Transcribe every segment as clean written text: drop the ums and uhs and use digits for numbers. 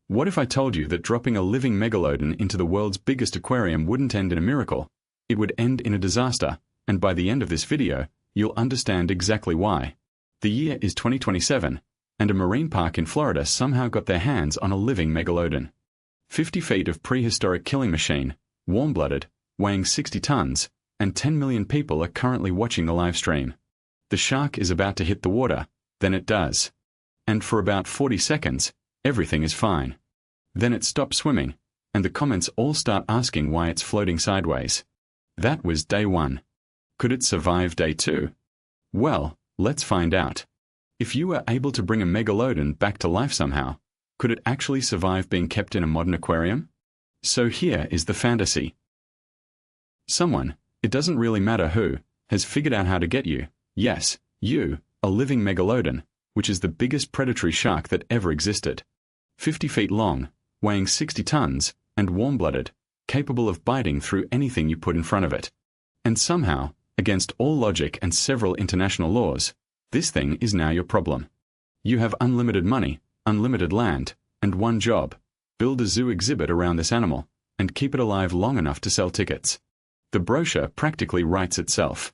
What if I told you that dropping a living megalodon into the world's biggest aquarium wouldn't end in a miracle? It would end in a disaster, and by the end of this video, you'll understand exactly why. The year is 2027, and a marine park in Florida somehow got their hands on a living megalodon. 50 feet of prehistoric killing machine, warm-blooded, weighing 60 tons, and 10 million people are currently watching the live stream. The shark is about to hit the water, then it does. And for about 40 seconds, everything is fine. Then it stops swimming, and the comments all start asking why it's floating sideways. That was day 1. Could it survive day 2? Well, let's find out. If you were able to bring a megalodon back to life somehow, could it actually survive being kept in a modern aquarium? So here is the fantasy. Someone, it doesn't really matter who, has figured out how to get you, yes, you, a living megalodon, which is the biggest predatory shark that ever existed. 50 feet long, weighing 60 tons, and warm-blooded, capable of biting through anything you put in front of it. And somehow, against all logic and several international laws, this thing is now your problem. You have unlimited money, unlimited land, and one job: build a zoo exhibit around this animal, and keep it alive long enough to sell tickets. The brochure practically writes itself.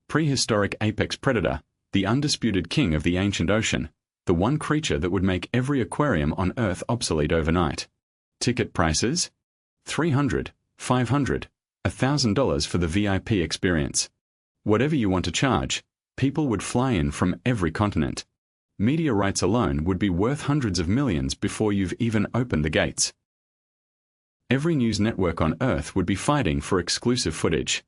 Prehistoric apex predator, the undisputed king of the ancient ocean, the one creature that would make every aquarium on Earth obsolete overnight. Ticket prices? $300, $500, $1,000 for the VIP experience. Whatever you want to charge, people would fly in from every continent. Media rights alone would be worth hundreds of millions before you've even opened the gates. Every news network on Earth would be fighting for exclusive footage.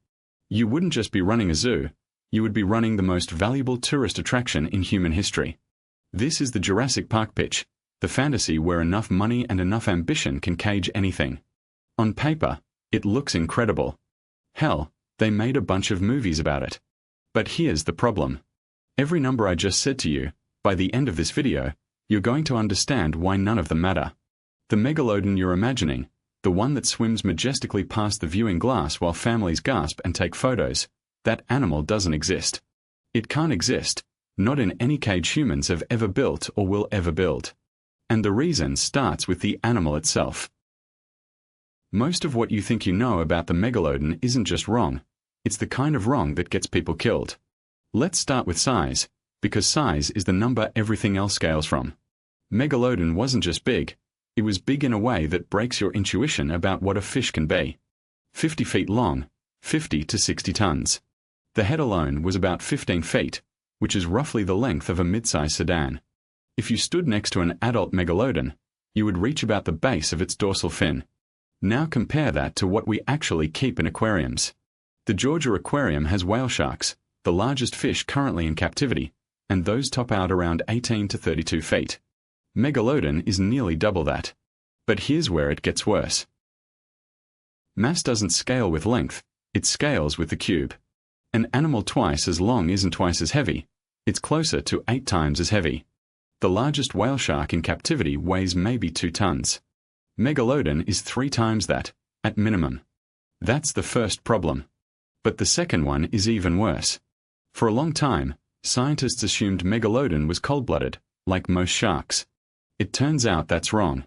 You wouldn't just be running a zoo, you would be running the most valuable tourist attraction in human history. This is the Jurassic Park pitch, the fantasy where enough money and enough ambition can cage anything. On paper, it looks incredible. Hell, they made a bunch of movies about it. But here's the problem. Every number I just said to you, by the end of this video, you're going to understand why none of them matter. The megalodon you're imagining, the one that swims majestically past the viewing glass while families gasp and take photos, that animal doesn't exist. It can't exist, not in any cage humans have ever built or will ever build. And the reason starts with the animal itself. Most of what you think you know about the megalodon isn't just wrong, it's the kind of wrong that gets people killed. Let's start with size, because size is the number everything else scales from. Megalodon wasn't just big, it was big in a way that breaks your intuition about what a fish can be. 50 feet long, 50 to 60 tons. The head alone was about 15 feet, which is roughly the length of a mid-size sedan. If you stood next to an adult megalodon, you would reach about the base of its dorsal fin. Now compare that to what we actually keep in aquariums. The Georgia Aquarium has whale sharks, the largest fish currently in captivity, and those top out around 18 to 32 feet. Megalodon is nearly double that. But here's where it gets worse. Mass doesn't scale with length, it scales with the cube. An animal twice as long isn't twice as heavy, it's closer to 8 times as heavy. The largest whale shark in captivity weighs maybe 2 tons. Megalodon is 3 times that, at minimum. That's the first problem. But the second one is even worse. For a long time, scientists assumed Megalodon was cold-blooded, like most sharks. It turns out that's wrong.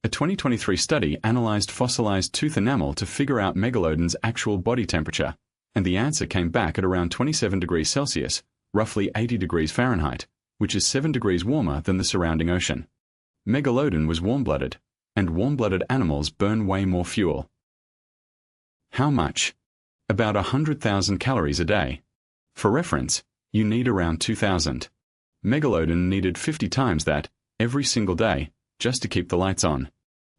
A 2023 study analyzed fossilized tooth enamel to figure out Megalodon's actual body temperature, and the answer came back at around 27 degrees Celsius, roughly 80 degrees Fahrenheit, which is 7 degrees warmer than the surrounding ocean. Megalodon was warm-blooded, and warm-blooded animals burn way more fuel. How much? About 100,000 calories a day. For reference, you need around 2,000. Megalodon needed 50 times that, every single day, just to keep the lights on.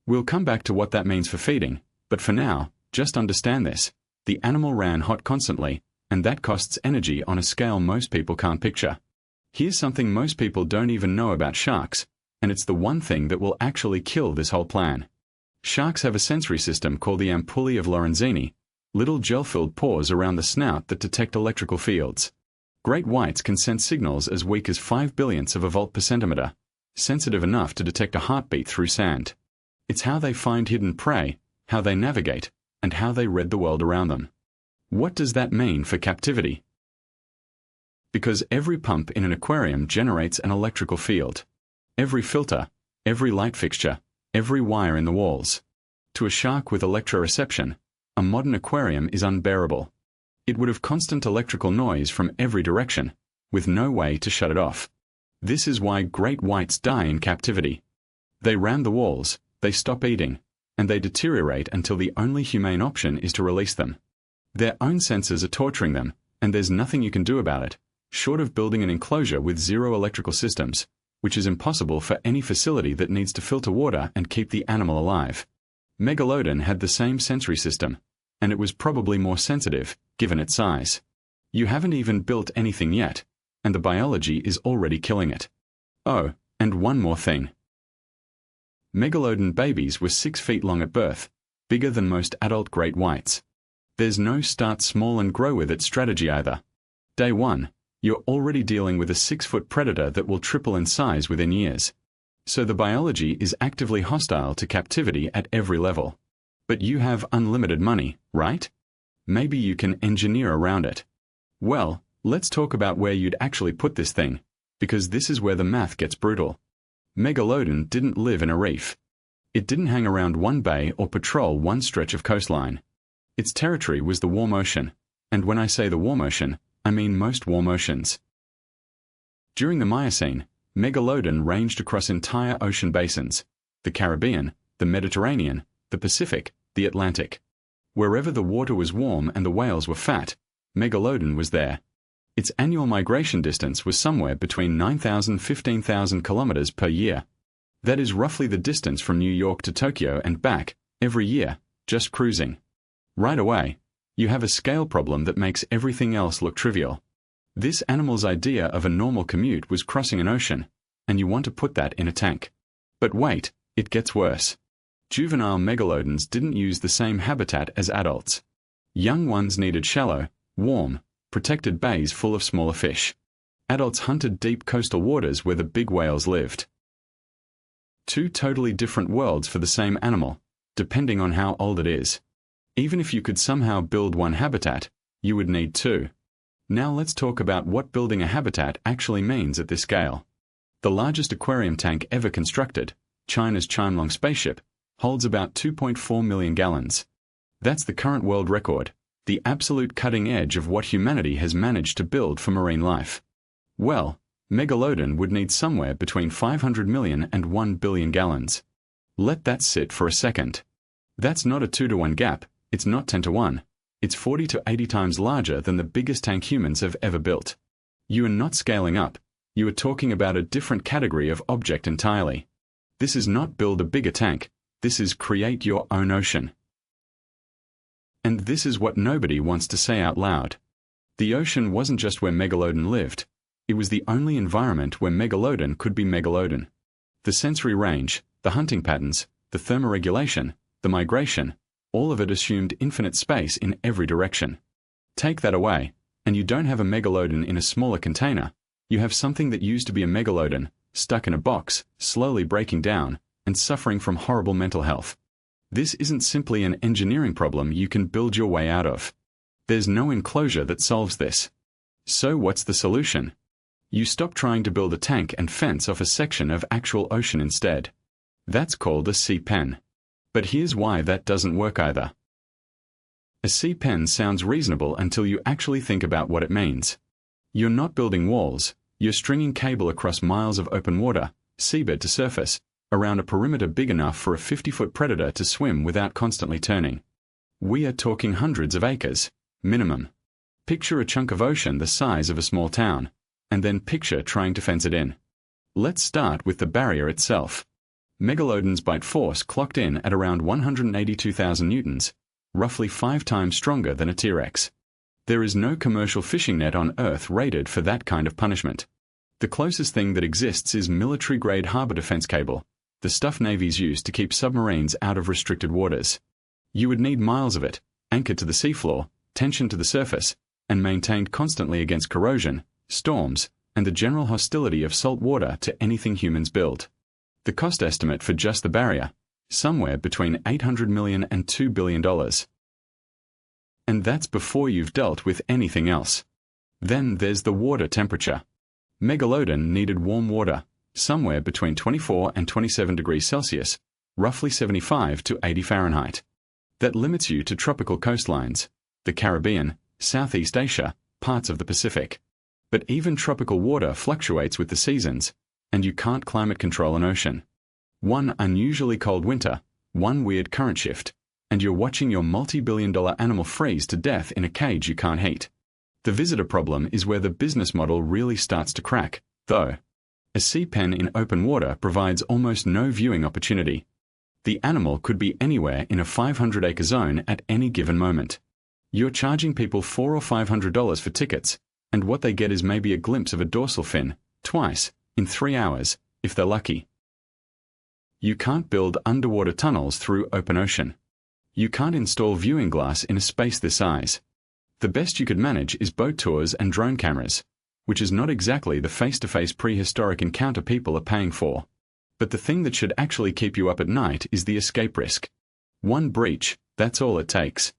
We'll come back to what that means for feeding, but for now, just understand this. The animal ran hot constantly, and that costs energy on a scale most people can't picture. Here's something most people don't even know about sharks, and it's the one thing that will actually kill this whole plan. Sharks have a sensory system called the ampullae of Lorenzini, little gel-filled pores around the snout that detect electrical fields. Great whites can sense signals as weak as 5 billionths of a volt per centimeter, sensitive enough to detect a heartbeat through sand. It's how they find hidden prey, how they navigate, and how they read the world around them. What does that mean for captivity? Because every pump in an aquarium generates an electrical field. Every filter, every light fixture, every wire in the walls. To a shark with electroreception, a modern aquarium is unbearable. It would have constant electrical noise from every direction, with no way to shut it off. This is why great whites die in captivity. They ram the walls, they stop eating, and they deteriorate until the only humane option is to release them. Their own sensors are torturing them, and there's nothing you can do about it, short of building an enclosure with zero electrical systems, which is impossible for any facility that needs to filter water and keep the animal alive. Megalodon had the same sensory system, and it was probably more sensitive, given its size. You haven't even built anything yet, and the biology is already killing it. Oh, and one more thing. Megalodon babies were 6 feet long at birth, bigger than most adult great whites. There's no start small and grow with it strategy either. Day 1, you're already dealing with a 6-foot predator that will triple in size within years. So the biology is actively hostile to captivity at every level. But you have unlimited money, right? Maybe you can engineer around it. Well, let's talk about where you'd actually put this thing, because this is where the math gets brutal. Megalodon didn't live in a reef. It didn't hang around one bay or patrol one stretch of coastline. Its territory was the warm ocean, and when I say the warm ocean, I mean most warm oceans. During the Miocene, Megalodon ranged across entire ocean basins: the Caribbean, the Mediterranean, the Pacific, the Atlantic. Wherever the water was warm and the whales were fat, Megalodon was there. Its annual migration distance was somewhere between 9,000 and 15,000 kilometers per year. That is roughly the distance from New York to Tokyo and back, every year, just cruising. Right away, you have a scale problem that makes everything else look trivial. This animal's idea of a normal commute was crossing an ocean, and you want to put that in a tank. But wait, it gets worse. Juvenile megalodons didn't use the same habitat as adults. Young ones needed shallow, warm, protected bays full of smaller fish. Adults hunted deep coastal waters where the big whales lived. 2 totally different worlds for the same animal, depending on how old it is. Even if you could somehow build one habitat, you would need 2. Now let's talk about what building a habitat actually means at this scale. The largest aquarium tank ever constructed, China's Chimlong spaceship, holds about 2.4 million gallons. That's the current world record, the absolute cutting edge of what humanity has managed to build for marine life. Well, Megalodon would need somewhere between 500 million and 1 billion gallons. Let that sit for a second. That's not a 2-to-1 gap, it's not 10-to-1. It's 40 to 80 times larger than the biggest tank humans have ever built. You are not scaling up, you are talking about a different category of object entirely. This is not build a bigger tank, this is create your own ocean. And this is what nobody wants to say out loud. The ocean wasn't just where Megalodon lived, it was the only environment where Megalodon could be Megalodon. The sensory range, the hunting patterns, the thermoregulation, the migration, all of it assumed infinite space in every direction. Take that away, and you don't have a Megalodon in a smaller container, you have something that used to be a Megalodon, stuck in a box, slowly breaking down, and suffering from horrible mental health. This isn't simply an engineering problem you can build your way out of. There's no enclosure that solves this. So what's the solution? You stop trying to build a tank and fence off a section of actual ocean instead. That's called a sea pen. But here's why that doesn't work either. A sea pen sounds reasonable until you actually think about what it means. You're not building walls, you're stringing cable across miles of open water, seabed to surface, around a perimeter big enough for a 50-foot predator to swim without constantly turning. We are talking hundreds of acres, minimum. Picture a chunk of ocean the size of a small town, and then picture trying to fence it in. Let's start with the barrier itself. Megalodon's bite force clocked in at around 182,000 newtons, roughly 5 times stronger than a T-Rex. There is no commercial fishing net on Earth rated for that kind of punishment. The closest thing that exists is military-grade harbor defense cable, the stuff navies use to keep submarines out of restricted waters. You would need miles of it, anchored to the seafloor, tensioned to the surface, and maintained constantly against corrosion, storms, and the general hostility of salt water to anything humans build. The cost estimate for just the barrier, somewhere between $800 million and $2 billion. And that's before you've dealt with anything else. Then there's the water temperature. Megalodon needed warm water, somewhere between 24 and 27 degrees Celsius, roughly 75 to 80 Fahrenheit. That limits you to tropical coastlines, the Caribbean, Southeast Asia, parts of the Pacific. But even tropical water fluctuates with the seasons, and you can't climate control an ocean. One unusually cold winter, one weird current shift, and you're watching your multi-billion-dollar animal freeze to death in a cage you can't heat. The visitor problem is where the business model really starts to crack, though. A sea pen in open water provides almost no viewing opportunity. The animal could be anywhere in a 500-acre zone at any given moment. You're charging people $400 or $500 for tickets, and what they get is maybe a glimpse of a dorsal fin, twice, in 3 hours, if they're lucky. You can't build underwater tunnels through open ocean. You can't install viewing glass in a space this size. The best you could manage is boat tours and drone cameras, which is not exactly the face-to-face prehistoric encounter people are paying for. But the thing that should actually keep you up at night is the escape risk. One breach, that's all it takes.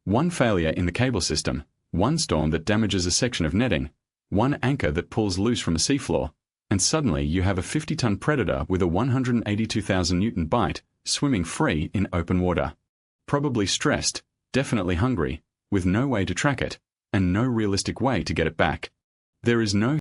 One failure in the cable system, one storm that damages a section of netting, one anchor that pulls loose from a seafloor, and suddenly you have a 50-ton predator with a 182,000 Newton bite swimming free in open water. Probably stressed, definitely hungry, with no way to track it, and no realistic way to get it back. There is no